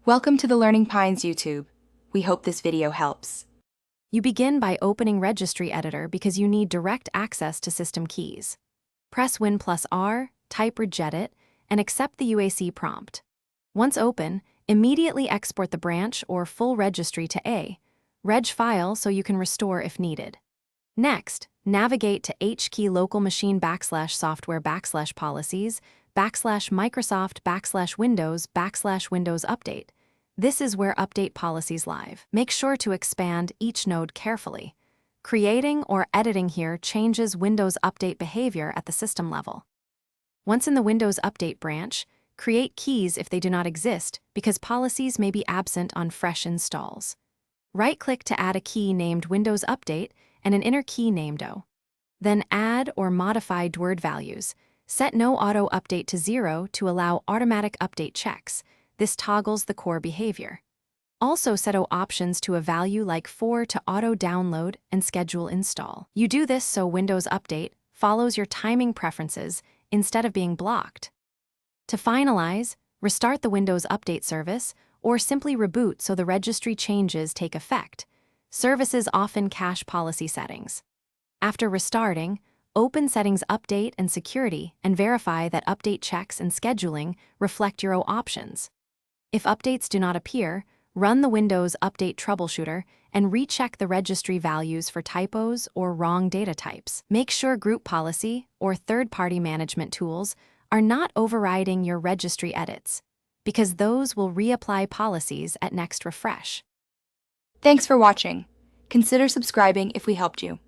Welcome to the Learning Pines YouTube. We hope this video helps. You begin by opening Registry Editor because you need direct access to system keys. Press Win+R, type Regedit, and accept the UAC prompt. Once open, immediately export the branch or full registry to a reg file so you can restore if needed. Next, navigate to HKey local machine /software /policies /Microsoft /Windows update. This is where update policies live. Make sure to expand each node carefully. Creating or editing here changes Windows Update behavior at the system level. Once in the Windows Update branch, create keys if they do not exist because policies may be absent on fresh installs. Right-click to add a key named Windows Update and an inner key named O. Then add or modify word values. Set No Auto Update to 0 to allow automatic update checks. This toggles the core behavior. Also set O options to a value like 4 to auto-download and schedule install. You do this so Windows Update follows your timing preferences instead of being blocked. To finalize, restart the Windows Update service or simply reboot so the registry changes take effect. Services often cache policy settings. After restarting, open Settings Update and Security and verify that update checks and scheduling reflect your O options. If updates do not appear, run the Windows Update Troubleshooter and recheck the registry values for typos or wrong data types. Make sure group policy or third-party management tools are not overriding your registry edits, because those will reapply policies at next refresh. Thanks for watching. Consider subscribing if we helped you.